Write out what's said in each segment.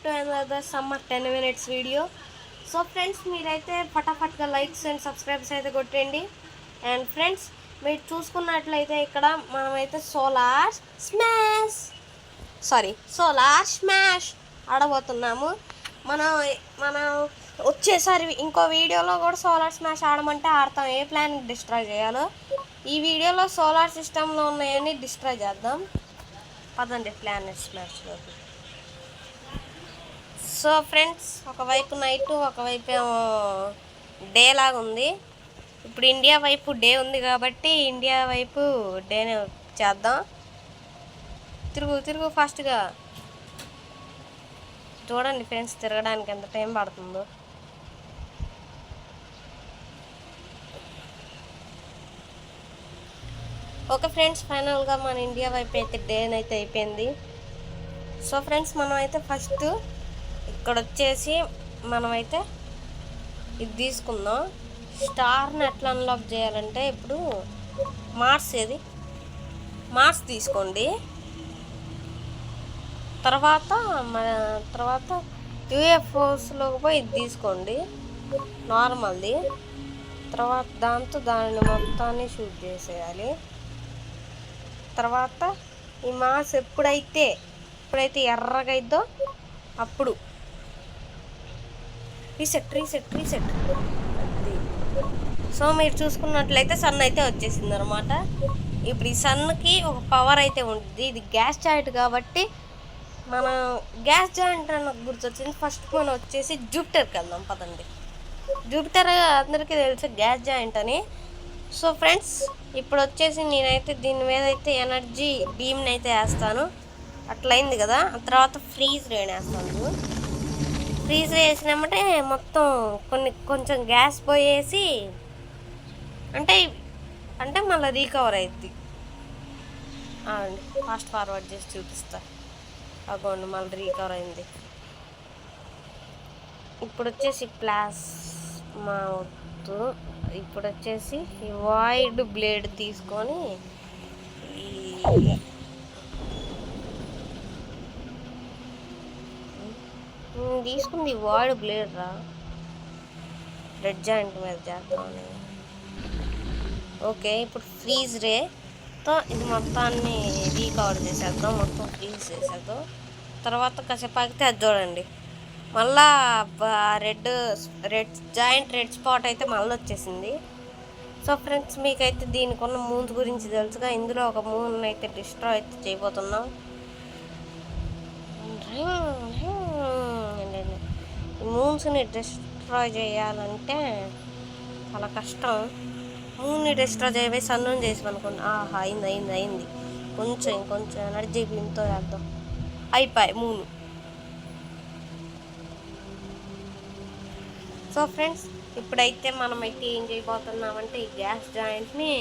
To another summer 10 minutes video. So friends, మీరైతే ఫటాఫట్గా likes and subscribes అయితే కొట్టండి. And friends, మీరు చూసుకున్నట్లయితే ఇక్కడ మనమైతే సోలార్ స్మాష్ ఆడబోతున్నాము. మనం మనం వచ్చేసారి ఇంకో వీడియోలో కూడా సోలార్ స్మాష్ ఆడమంటే ఆడతాం, ఏ ప్లాన్ డిస్ట్రాయ్ చేయాలో. ఈ వీడియోలో సోలార్ సిస్టంలో ఉన్నాయని డిస్ట్రాయ్ చేద్దాం. పదండి ప్లానెట్ స్మాష్లోకి. సో ఫ్రెండ్స్, ఒకవైపు నైట్, ఒకవైపు ఏమో డే లాగా ఉంది. ఇప్పుడు ఇండియా వైపు డే ఉంది కాబట్టి ఇండియా వైపు డేనే చేద్దాం. తిరుగు ఫాస్ట్గా. చూడండి ఫ్రెండ్స్, తిరగడానికి ఎంత టైం పడుతుందో. ఓకే ఫ్రెండ్స్, ఫైనల్గా మన ఇండియా వైపు అయితే డే అయితే అయిపోయింది. సో ఫ్రెండ్స్, మనమైతే ఫస్ట్ ఇక్కడ వచ్చేసి మనమైతే ఇది తీసుకుందాం. స్టార్ని ఎట్లా అన్లాక్ చేయాలంటే, ఇప్పుడు మార్స్ తీసుకోండి. తర్వాత యూఎఫ్ఓస్లోకి పోయి ఇది తీసుకోండి, నార్మల్ది. తర్వాత దాన్ని మొత్తాన్ని షూట్ చేసేయాలి. తర్వాత ఈ మార్స్ ఎప్పుడైతే ఎర్రగా అయిద్దో అప్పుడు రీసెట్ అది. సో మీరు చూసుకున్నట్లయితే సన్ అయితే వచ్చేసింది అనమాట. ఇప్పుడు ఈ సన్కి ఒక పవర్ అయితే ఉంటుంది. ఇది గ్యాస్ జాయింట్ కాబట్టి మనం గ్యాస్ జాయింట్ అని గుర్తొచ్చింది. ఫస్ట్ మనం వచ్చేసి జూపిటర్కి వెళ్దాం, పదండి. జూపిటర్ అందరికీ తెలుసు గ్యాస్ జాయింట్ అని. సో ఫ్రెండ్స్, ఇప్పుడు వచ్చేసి నేనైతే దీని మీద అయితే ఎనర్జీ బీమ్ని అయితే వేస్తాను. అట్లయింది కదా. తర్వాత ఫ్రీజ్ రేని వేస్తాను. ఫ్రీజ్ రే వేసినామంటే మొత్తం కొంచెం గ్యాస్ పోయేసి అంటే మళ్ళీ రీకవర్ అవుద్ది. ఫాస్ట్ ఫార్వర్డ్ చేసి చూపిస్తా. అగోండి, మళ్ళీ రీకవర్ అయింది. ఇప్పుడు వచ్చేసి ప్లాస్మా వద్దు. ఇప్పుడు వచ్చేసి ఈ వాయిడ్ బ్లేడ్ తీసుకొని తీసుకుంది. వాయిడ్ బ్లేడ్ రా, రెడ్ జాయింట్ మీద చేద్దామని. ఓకే, ఇప్పుడు ఫ్రీజ్ రేతో ఇది మొత్తాన్ని రీకవర్ చేసేద్దాం. మొత్తం ఫ్రీజ్ చేసేద్దాం. తర్వాత కాసేపు ఆగితే అది చూడండి, మళ్ళా రెడ్ స్పాట్ అయితే మళ్ళీ వచ్చేసింది. సో ఫ్రెండ్స్, మీకైతే దీనికి ఉన్న మూన్స్ గురించి తెలుసుగా. ఇందులో ఒక మూన్ అయితే డిస్ట్రాయ్ అయితే చేయబోతున్నాం. ఈ మూన్స్ని డిస్ట్రాయ్ చేయాలంటే చాలా కష్టం. మూన్ని డిస్ట్రాయ్ చేయబోయి సన్ను చేసి అనుకోండి. అయింది. ఇంకొంచెం ఎనర్జీ బీమ్తో వేద్దాం. అయిపోయి మూను. సో ఫ్రెండ్స్, ఇప్పుడైతే మనమైతే ఏం చేయబోతున్నామంటే ఈ గ్యాస్ జాయింట్ని,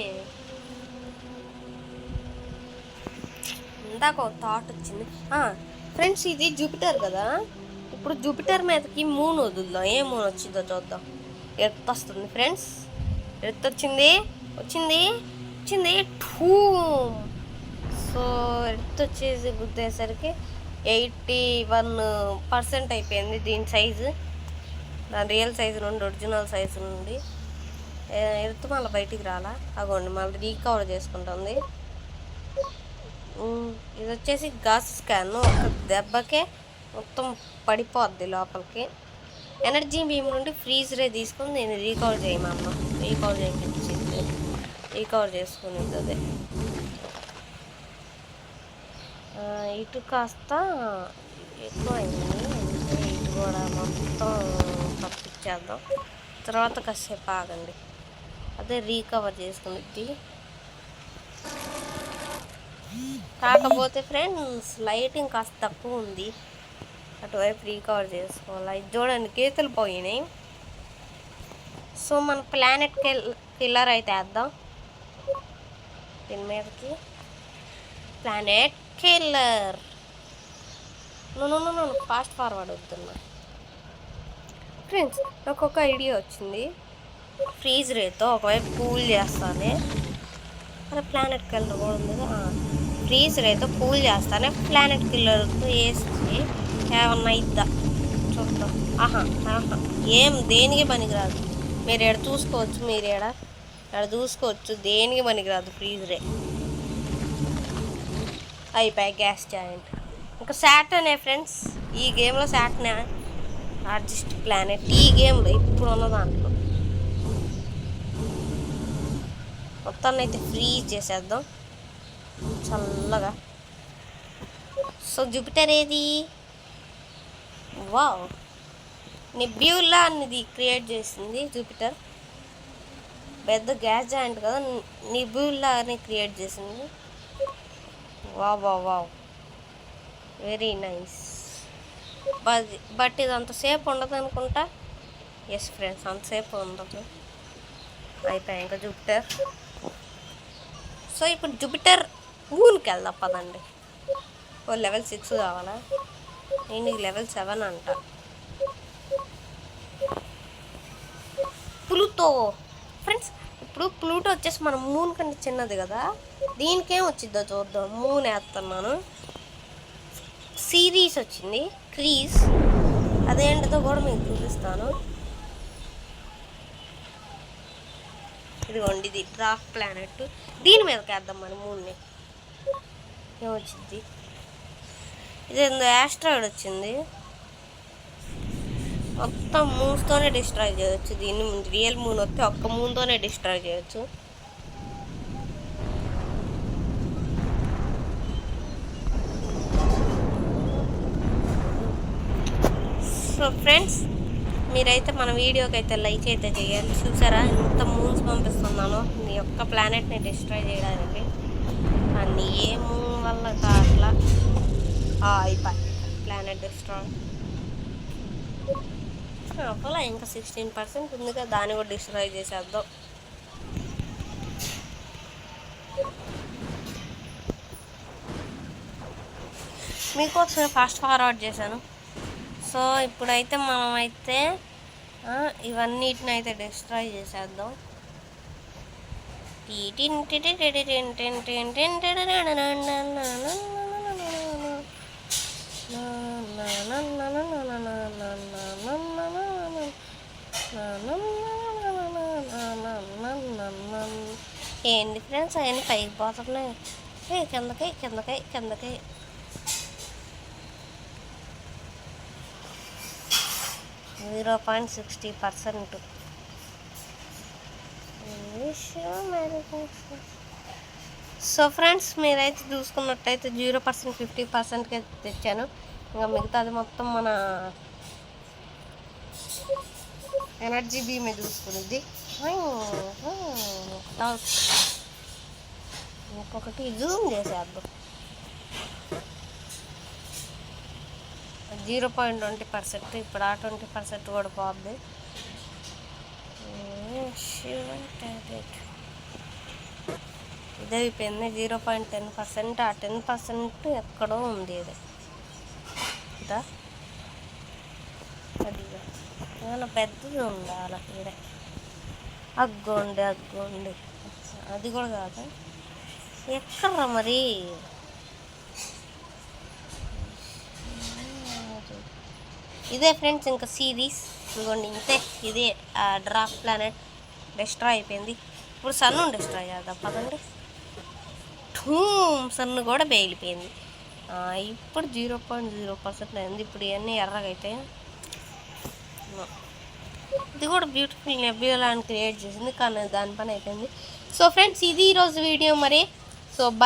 ఇందాక ఒక థాట్ వచ్చింది ఫ్రెండ్స్. ఇది జూపిటర్ కదా, ఇప్పుడు జూపిటర్ మీదకి మూన్ వదులుదాం. ఏ మూన్ వచ్చిందో చూద్దాం. ఎర్త్ వస్తుంది ఫ్రెండ్స్, ఎర్త్ వచ్చింది. సో ఎర్త్ వచ్చేసి గుద్దేసరికి 81% అయిపోయింది దీని సైజు. దాని రియల్ సైజు నుండి ఒరిజినల్ సైజు నుండి ఎర్త్ మళ్ళీ బయటికి రాలా. అగోండి, మళ్ళీ రీకవర్ చేసుకుంటుంది. ఇది వచ్చేసి గాస్ స్కాన్. ఒక దెబ్బకే మొత్తం పడిపోద్ది లోపలికి. ఎనర్జీ బీమ్ నుండి ఫ్రీజ్ రే తీసుకుని నేను రీకవర్ చేయమన్నా. రీకవర్ చేసుకునేది అదే. ఇటు కాస్త ఎక్కువ అయింది, ఇటు కూడా మొత్తం తప్పించేద్దాం. తర్వాత కాసేపు ఆగండి, అదే రీకవర్ చేసుకునేది. కాకపోతే ఫ్రెండ్స్, లైటింగ్ కాస్త తక్కువ ఉంది, అటువైపు రీకవర్ చేసుకోవాలి. ఇది చూడండి, గీతలు పోయినాయి. సో మన ప్లానెట్ కిల్లర్ అయితే వేద్దాం దీని మీదకి. Planet killer. ఫాస్ట్ ఫార్వర్డ్ వద్దున్నా ఫ్రెండ్స్. నాకు ఒక ఐడియా వచ్చింది. ఫ్రీజ్ రేతో ఒకవైపు కూల్ చేస్తానే, అదే ప్లానెట్ కిల్లర్ కూడా ఉంది. ఫ్రీజ్ రేతో కూల్ చేస్తానే ప్లానెట్ కిల్లర్తో వేసి ఏమన్నా ఇద్దా చూద్దాం. ఆహా ఆహా ఏం దేనికి పనికిరాదు. మీరు ఎక్కడ చూసుకోవచ్చు, మీరు ఎక్కడ చూసుకోవచ్చు, దేనికి పనికిరాదు ఫ్రీజరే. అయిపోయి గ్యాస్ జాయింట్. ఇంకా శాటర్నే ఫ్రెండ్స్, ఈ గేమ్లో శాటర్నే లార్జెస్ట్ ప్లానెట్ ఈ గేమ్లో ఇప్పుడు ఉన్న దాంట్లో. మొత్తాన్ని అయితే ఫ్రీజ్ చేసేద్దాం చల్లగా. సో జూపిటర్ ఏది? వావ్, నెబ్యూలా అనేది క్రియేట్ చేసింది జూపిటర్. పెద్ద గ్యాస్ జాయింట్ కదా, నెబ్యూలా అని క్రియేట్ చేసింది. Wow wow wow, very nice. But ఇది అంతసేపు ఉండదు అనుకుంటా. ఎస్ ఫ్రెండ్స్, అంతసేపు ఉండదు. అయిపోయాయి ఇంకా జూపిటర్. సో ఇప్పుడు జూపిటర్ మూన్కి వెళ్దాం పదండి. ఓ లెవెల్ 6 కావాలా? నేను లెవెల్ 7 అంట. ప్లూటో ఫ్రెండ్స్, ఇప్పుడు ప్లూటో వచ్చేసి మన మూన్ కంటే చిన్నది కదా, దీనికేం వచ్చిద్దో చూద్దాం. మూన్ వేస్తున్నాను. సిరీస్ వచ్చింది, క్రీజ్. అదేంటిదో కూడా మీకు చూపిస్తాను. ఇదిగోండి, ఇది డ్రాఫ్ట్ ప్లానెట్. దీని మీదకి వేద్దాం మన మూన్ని. ఏమొచ్చింది? ఇదేందో యాస్ట్రాయిడ్ వచ్చింది. మొత్తం మూన్స్తోనే డిస్ట్రాయ్ చేయొచ్చు దీన్ని. రియల్ మూన్ వస్తే ఒక్క మూన్తోనే డిస్ట్రాయ్ చేయొచ్చు. సో ఫ్రెండ్స్, మీరైతే మన వీడియోకి అయితే లైక్ అయితే చేయాలి. చూసారా ఎంత మూన్స్ పంపిస్తున్నానో మీ యొక్క ప్లానెట్ని డిస్ట్రాయ్ చేయడానికి. అన్నీ ఏ మూన్ వల్ల కాట్లా అయిపోయి ప్లానెట్ డిస్ట్రాయ్. అలా ఇంకా 16% ఉందిగా, దాన్ని కూడా డిస్ట్రాయ్ చేసేద్దాం. మీకోసం ఫాస్ట్ ఫార్వర్డ్ చేశాను. సో ఇప్పుడైతే మనమైతే ఇవన్నిటిని అయితే డిస్ట్రాయ్ చేసేద్దాం. ఏంటి ఫ్రెండ్స్ అవన్నీ పైకి పోతున్నాయి? కిందకి కిందకి కిందకి. 0.60%. సో ఫ్రెండ్స్, మీరైతే చూసుకున్నట్టయితే 0% 50%కే తెచ్చాను. ఇంకా మిగతాది మొత్తం మన ఎనర్జీ బీమే చూసుకునేది. ఇంకొకటి జూమ్ చేసేద్దాం. 0.20%. ఇప్పుడు ఆ 20% కూడా పోద్ది. ఇదే అయిపోయింది 0.10%. ఆ 10% ఎక్కడో ఉంది. ఇది ఇదా, అదిగా ఏమైనా పెద్దది ఉండాలి. ఇదే అగ్గోండి అగ్గోండి, అది కూడా కాదు. ఎక్కడ్రా మరి? ఇదే ఫ్రెండ్స్ ఇంకా సిరీస్. ఇదిగోండి ఇంతే. ఇదే డ్రాఫ్ట్ ప్లానెట్ డిస్ట్రాయ్ అయిపోయింది. ఇప్పుడు సన్ను డిస్ట్రాయ్ చేద్దాం పదండి. సన్ను కూడా బేలిపోయింది. ఇప్పుడు 0.0% అయింది. ఇప్పుడు ఇవన్నీ ఎర్రగా అయితే ఇది కూడా బ్యూటిఫుల్ నెబ్యులా అని క్రియేట్ చేసింది, కానీ దాని పని అయిపోయింది. సో ఫ్రెండ్స్, ఇది ఈరోజు వీడియో మరి. So bye.